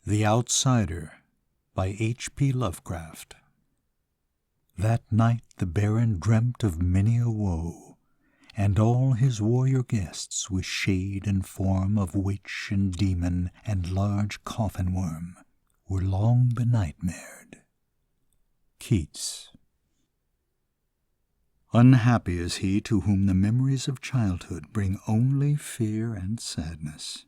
The Outsider by H.P. Lovecraft. That night the Baron dreamt of many a woe, and all his warrior guests, with shade and form of witch and demon and large coffin worm, were long benightmared. Keats. Unhappy is he to whom the memories of childhood bring only fear and sadness.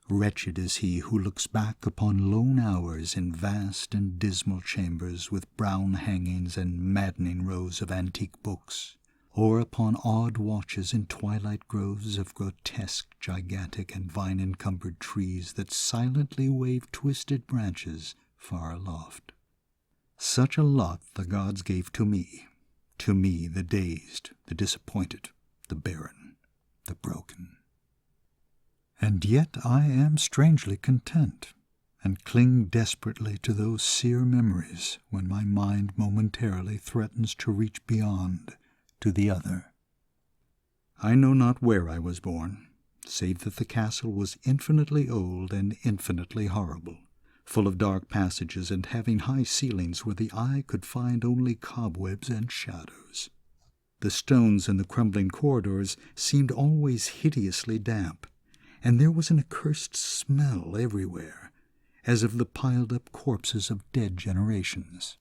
Wretched is he who looks back upon lone hours in vast and dismal chambers with brown hangings and maddening rows of antique books, or upon odd watches in twilight groves of grotesque, gigantic, and vine-encumbered trees that silently wave twisted branches far aloft. Such a lot the gods gave to me the dazed, the disappointed, the barren, the broken. And yet I am strangely content, and cling desperately to those sere memories when my mind momentarily threatens to reach beyond to the other. I know not where I was born, save that the castle was infinitely old and infinitely horrible, full of dark passages and having high ceilings where the eye could find only cobwebs and shadows. The stones in the crumbling corridors seemed always hideously damp, and there was an accursed smell everywhere, as of the piled-up corpses of dead generations.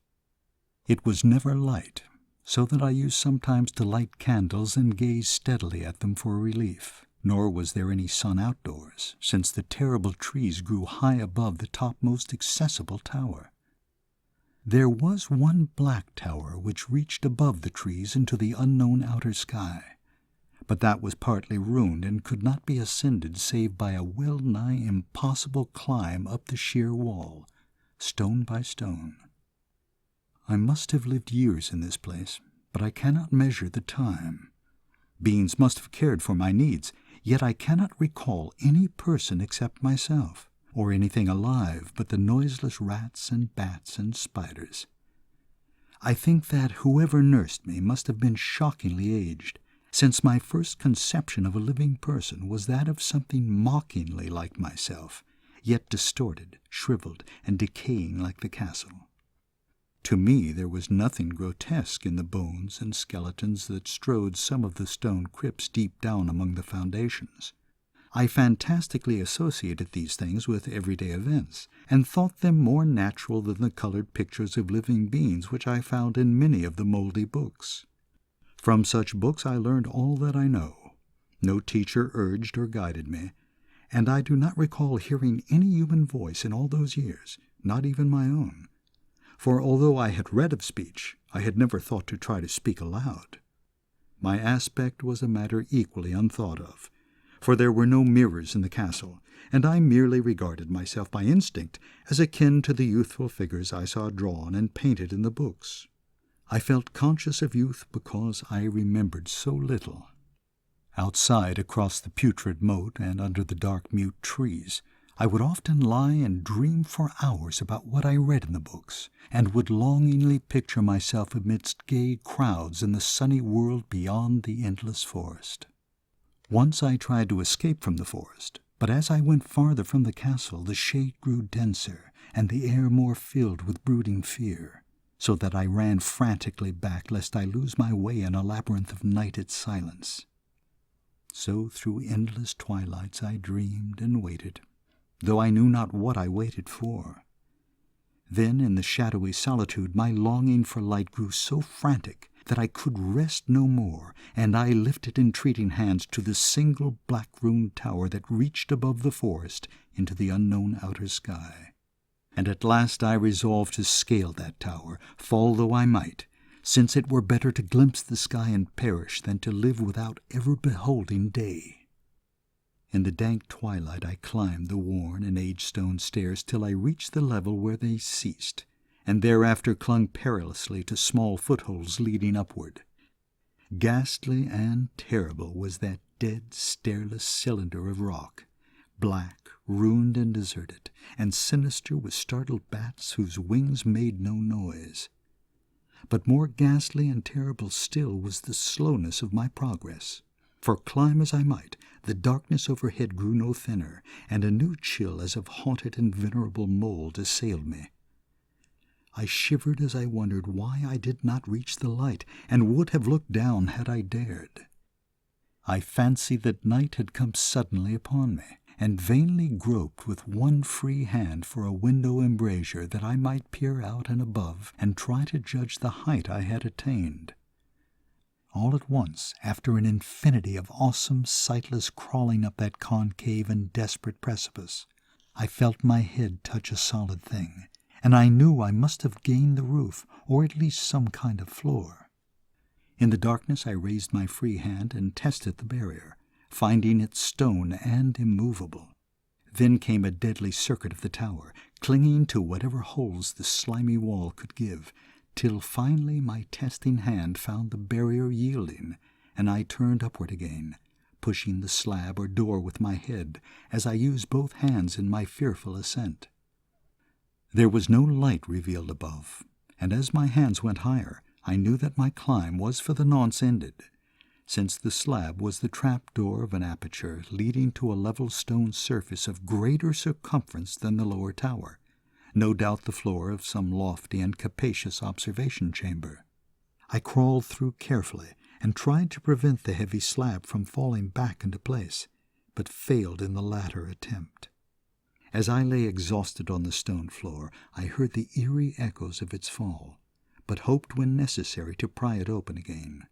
It was never light, so that I used sometimes to light candles and gaze steadily at them for relief, nor was there any sun outdoors, since the terrible trees grew high above the topmost accessible tower. There was one black tower which reached above the trees into the unknown outer sky, but that was partly ruined and could not be ascended save by a well-nigh impossible climb up the sheer wall, stone by stone. I must have lived years in this place, but I cannot measure the time. Beings must have cared for my needs, yet I cannot recall any person except myself, or anything alive but the noiseless rats and bats and spiders. I think that whoever nursed me must have been shockingly aged, since my first conception of a living person was that of something mockingly like myself, yet distorted, shriveled, and decaying like the castle. To me there was nothing grotesque in the bones and skeletons that strewed some of the stone crypts deep down among the foundations. I fantastically associated these things with everyday events, and thought them more natural than the colored pictures of living beings which I found in many of the moldy books. From such books I learned all that I know. No teacher urged or guided me, and I do not recall hearing any human voice in all those years, not even my own. For although I had read of speech, I had never thought to try to speak aloud. My aspect was a matter equally unthought of, for there were no mirrors in the castle, and I merely regarded myself by instinct as akin to the youthful figures I saw drawn and painted in the books. I felt conscious of youth because I remembered so little. Outside, across the putrid moat and under the dark mute trees, I would often lie and dream for hours about what I read in the books, and would longingly picture myself amidst gay crowds in the sunny world beyond the endless forest. Once I tried to escape from the forest, but as I went farther from the castle the shade grew denser and the air more filled with brooding fear, so that I ran frantically back lest I lose my way in a labyrinth of nighted silence. So through endless twilights I dreamed and waited, though I knew not what I waited for. Then in the shadowy solitude my longing for light grew so frantic that I could rest no more, and I lifted entreating hands to the single black-ruined tower that reached above the forest into the unknown outer sky. And at last I resolved to scale that tower, fall though I might, since it were better to glimpse the sky and perish than to live without ever beholding day. In the dank twilight I climbed the worn and aged stone stairs till I reached the level where they ceased, and thereafter clung perilously to small footholds leading upward. Ghastly and terrible was that dead, stairless cylinder of rock, black, ruined and deserted, and sinister with startled bats whose wings made no noise. But more ghastly and terrible still was the slowness of my progress, For climb as I might, the darkness overhead grew no thinner, and a new chill as of haunted and venerable mold assailed me. I shivered as I wondered why I did not reach the light, and would have looked down had I dared. I fancied that night had come suddenly upon me, and vainly groped with one free hand for a window embrasure that I might peer out and above and try to judge the height I had attained. All at once, after an infinity of awesome, sightless crawling up that concave and desperate precipice, I felt my head touch a solid thing, and I knew I must have gained the roof, or at least some kind of floor. In the darkness I raised my free hand and tested the barrier, finding it stone and immovable. Then came a deadly circuit of the tower, clinging to whatever holes the slimy wall could give, till finally my testing hand found the barrier yielding, and I turned upward again, pushing the slab or door with my head as I used both hands in my fearful ascent. There was no light revealed above, and as my hands went higher, I knew that my climb was for the nonce ended, since the slab was the trap-door of an aperture leading to a level stone surface of greater circumference than the lower tower, no doubt the floor of some lofty and capacious observation chamber. I crawled through carefully and tried to prevent the heavy slab from falling back into place, but failed in the latter attempt. As I lay exhausted on the stone floor, I heard the eerie echoes of its fall, but hoped when necessary to pry it open again.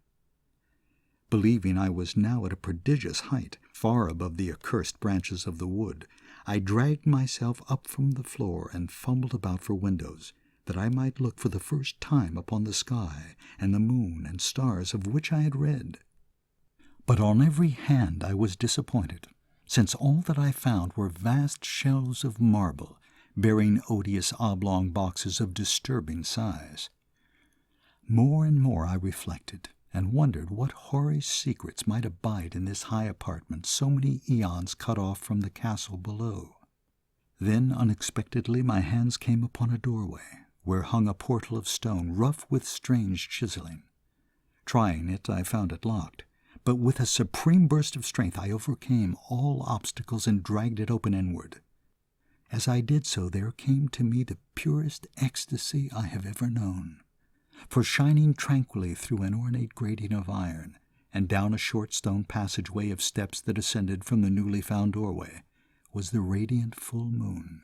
Believing I was now at a prodigious height, far above the accursed branches of the wood, I dragged myself up from the floor and fumbled about for windows, that I might look for the first time upon the sky and the moon and stars of which I had read. But on every hand I was disappointed, since all that I found were vast shelves of marble, bearing odious oblong boxes of disturbing size. More and more I reflected, and wondered what hoary secrets might abide in this high apartment so many eons cut off from the castle below. Then unexpectedly my hands came upon a doorway, where hung a portal of stone rough with strange chiseling. Trying it, I found it locked, but with a supreme burst of strength I overcame all obstacles and dragged it open inward. As I did so, there came to me the purest ecstasy I have ever known. For shining tranquilly through an ornate grating of iron, and down a short stone passageway of steps that ascended from the newly found doorway, was the radiant full moon,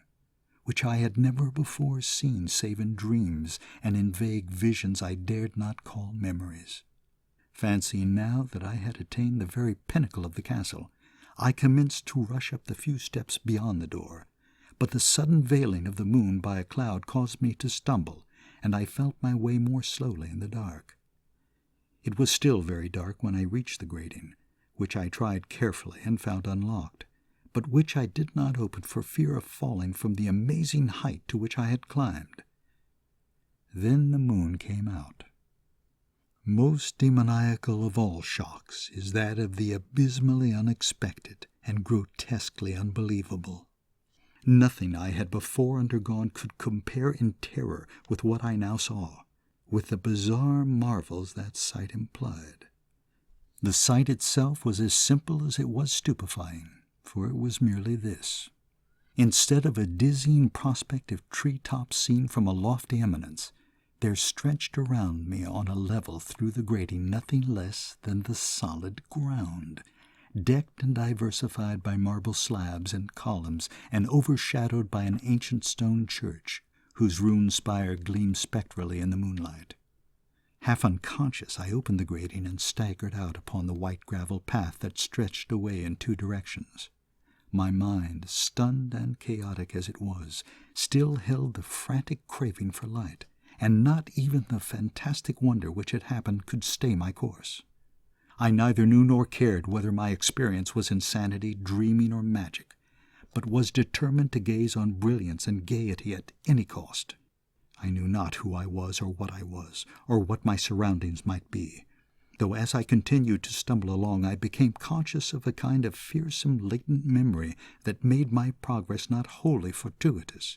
which I had never before seen save in dreams and in vague visions I dared not call memories. Fancying now that I had attained the very pinnacle of the castle, I commenced to rush up the few steps beyond the door, but the sudden veiling of the moon by a cloud caused me to stumble, and I felt my way more slowly in the dark. It was still very dark when I reached the grating, which I tried carefully and found unlocked, but which I did not open for fear of falling from the amazing height to which I had climbed. Then the moon came out. Most demoniacal of all shocks is that of the abysmally unexpected and grotesquely unbelievable. Nothing I had before undergone could compare in terror with what I now saw, with the bizarre marvels that sight implied. The sight itself was as simple as it was stupefying, for it was merely this. Instead of a dizzying prospect of tree-tops seen from a lofty eminence, there stretched around me on a level through the grating nothing less than the solid ground, decked and diversified by marble slabs and columns, and overshadowed by an ancient stone church, whose ruined spire gleamed spectrally in the moonlight. Half unconscious, I opened the grating and staggered out upon the white gravel path that stretched away in two directions. My mind, stunned and chaotic as it was, still held the frantic craving for light, and not even the fantastic wonder which had happened could stay my course. I neither knew nor cared whether my experience was insanity, dreaming, or magic, but was determined to gaze on brilliance and gaiety at any cost. I knew not who I was, or what my surroundings might be, though as I continued to stumble along I became conscious of a kind of fearsome latent memory that made my progress not wholly fortuitous.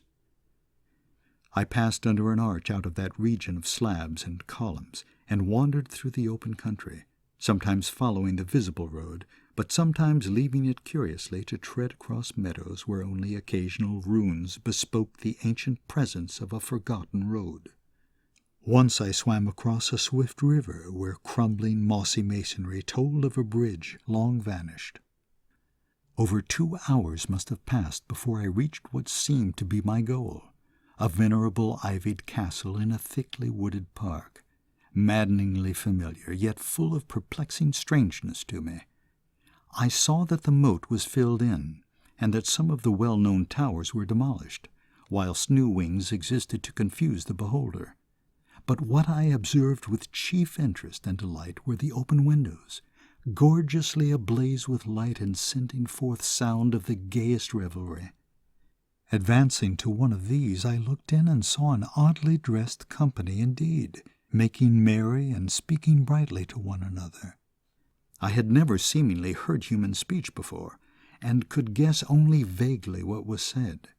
I passed under an arch out of that region of slabs and columns, and wandered through the open country, sometimes following the visible road, but sometimes leaving it curiously to tread across meadows where only occasional ruins bespoke the ancient presence of a forgotten road. Once I swam across a swift river where crumbling mossy masonry told of a bridge long vanished. Over 2 hours must have passed before I reached what seemed to be my goal, a venerable ivied castle in a thickly wooded park, maddeningly familiar, yet full of perplexing strangeness to me. I saw that the moat was filled in, and that some of the well-known towers were demolished, whilst new wings existed to confuse the beholder. But what I observed with chief interest and delight were the open windows, gorgeously ablaze with light and sending forth sound of the gayest revelry. Advancing to one of these, I looked in and saw an oddly dressed company indeed, making merry and speaking brightly to one another. I had never seemingly heard human speech before, and could guess only vaguely what was said.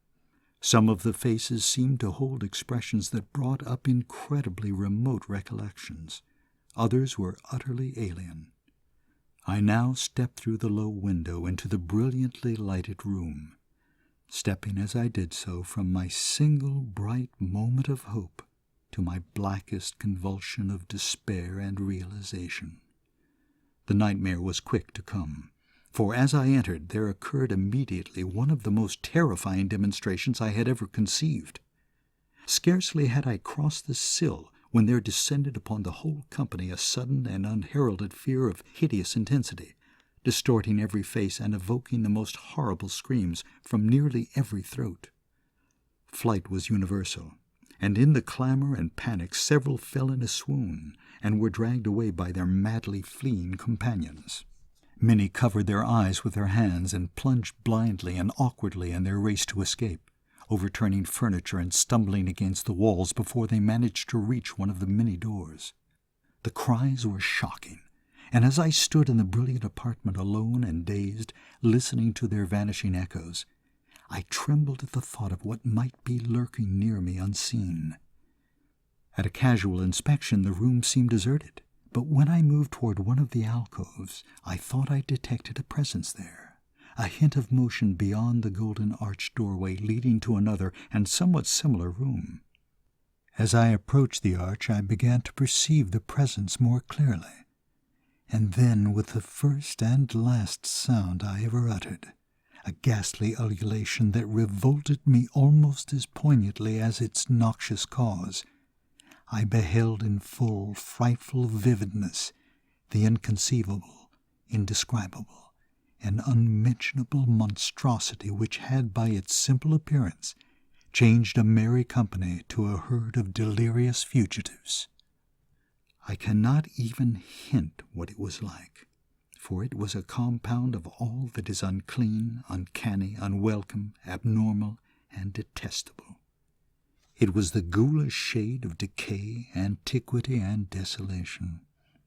Some of the faces seemed to hold expressions that brought up incredibly remote recollections. Others were utterly alien. I now stepped through the low window into the brilliantly lighted room, stepping as I did so from my single bright moment of hope to my blackest convulsion of despair and realization. The nightmare was quick to come, for as I entered there occurred immediately one of the most terrifying demonstrations I had ever conceived. Scarcely had I crossed the sill when there descended upon the whole company a sudden and unheralded fear of hideous intensity, distorting every face and evoking the most horrible screams from nearly every throat. Flight was universal, and in the clamor and panic several fell in a swoon and were dragged away by their madly fleeing companions. Many covered their eyes with their hands and plunged blindly and awkwardly in their race to escape, overturning furniture and stumbling against the walls before they managed to reach one of the many doors. The cries were shocking, and as I stood in the brilliant apartment alone and dazed, listening to their vanishing echoes, I trembled at the thought of what might be lurking near me unseen. At a casual inspection the room seemed deserted, but when I moved toward one of the alcoves, I thought I detected a presence there, a hint of motion beyond the golden arched doorway leading to another and somewhat similar room. As I approached the arch, I began to perceive the presence more clearly, and then, with the first and last sound I ever uttered, a ghastly ululation that revolted me almost as poignantly as its noxious cause, I beheld in full, frightful vividness the inconceivable, indescribable, and unmentionable monstrosity which had by its simple appearance changed a merry company to a herd of delirious fugitives. I cannot even hint what it was like, for it was a compound of all that is unclean, uncanny, unwelcome, abnormal, and detestable. It was the ghoulish shade of decay, antiquity, and desolation,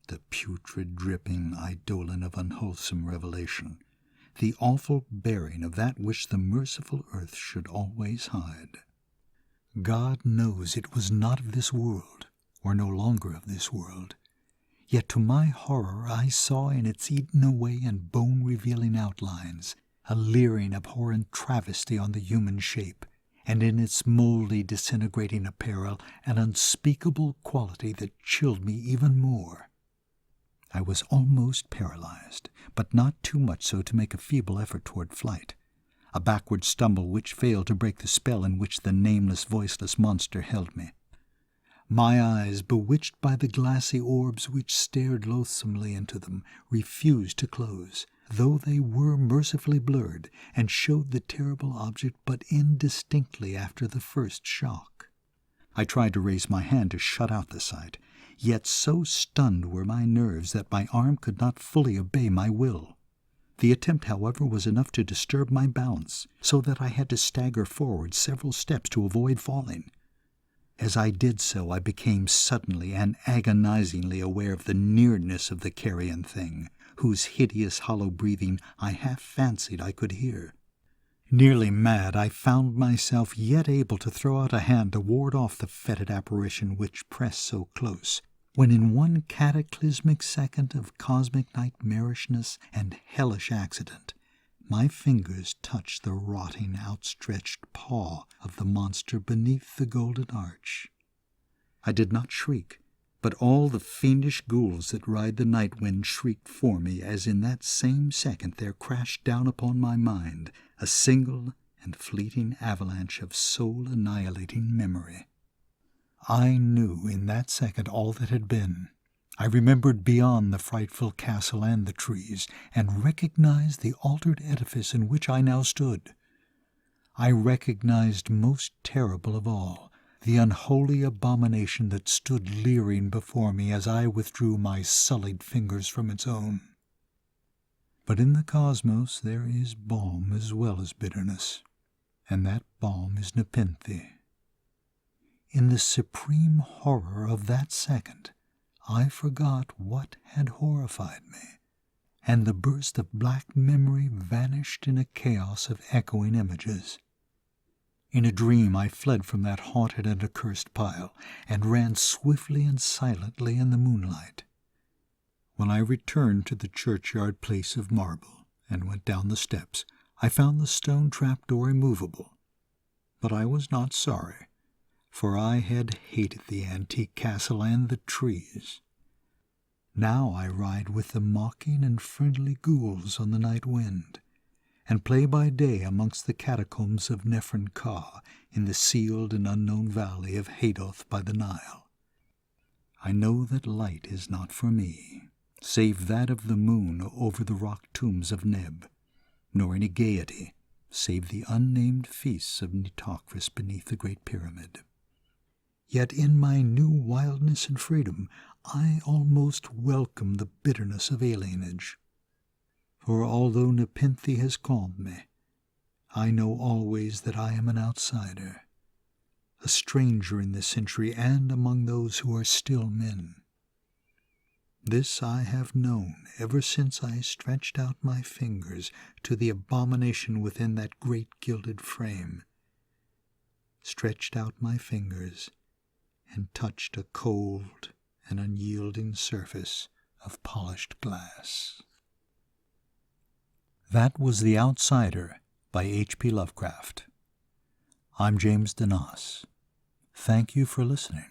the putrid dripping eidolon of unwholesome revelation, the awful bearing of that which the merciful earth should always hide. God knows it was not of this world, or no longer of this world, yet to my horror I saw in its eaten-away and bone-revealing outlines a leering, abhorrent travesty on the human shape, and in its mouldy, disintegrating apparel an unspeakable quality that chilled me even more. I was almost paralyzed, but not too much so to make a feeble effort toward flight, a backward stumble which failed to break the spell in which the nameless, voiceless monster held me. My eyes, bewitched by the glassy orbs which stared loathsomely into them, refused to close, though they were mercifully blurred, and showed the terrible object but indistinctly after the first shock. I tried to raise my hand to shut out the sight, yet so stunned were my nerves that my arm could not fully obey my will. The attempt, however, was enough to disturb my balance, so that I had to stagger forward several steps to avoid falling. As I did so, I became suddenly and agonizingly aware of the nearness of the carrion thing, whose hideous hollow breathing I half fancied I could hear. Nearly mad, I found myself yet able to throw out a hand to ward off the fetid apparition which pressed so close, when in one cataclysmic second of cosmic nightmarishness and hellish accident, my fingers touched the rotting, outstretched paw of the monster beneath the golden arch. I did not shriek, but all the fiendish ghouls that ride the night wind shrieked for me as in that same second there crashed down upon my mind a single and fleeting avalanche of soul-annihilating memory. I knew in that second all that had been. I remembered beyond the frightful castle and the trees, and recognized the altered edifice in which I now stood. I recognized most terrible of all, the unholy abomination that stood leering before me as I withdrew my sullied fingers from its own. But in the cosmos there is balm as well as bitterness, and that balm is Nepenthe. In the supreme horror of that second, I forgot what had horrified me, and the burst of black memory vanished in a chaos of echoing images. In a dream I fled from that haunted and accursed pile, and ran swiftly and silently in the moonlight. When I returned to the churchyard place of marble, and went down the steps, I found the stone trapdoor immovable. But I was not sorry, for I had hated the antique castle and the trees. Now I ride with the mocking and friendly ghouls on the night wind, and play by day amongst the catacombs of Neferin-Ka in the sealed and unknown valley of Hadoth by the Nile. I know that light is not for me, save that of the moon over the rock tombs of Neb, nor any gaiety, save the unnamed feasts of Nitocris beneath the Great Pyramid. Yet in my new wildness and freedom, I almost welcome the bitterness of alienage. For although Nepenthe has calmed me, I know always that I am an outsider, a stranger in this century and among those who are still men. This I have known ever since I stretched out my fingers to the abomination within that great gilded frame, stretched out my fingers, and touched a cold and unyielding surface of polished glass. That was The Outsider by H.P. Lovecraft. I'm James Denos. Thank you for listening.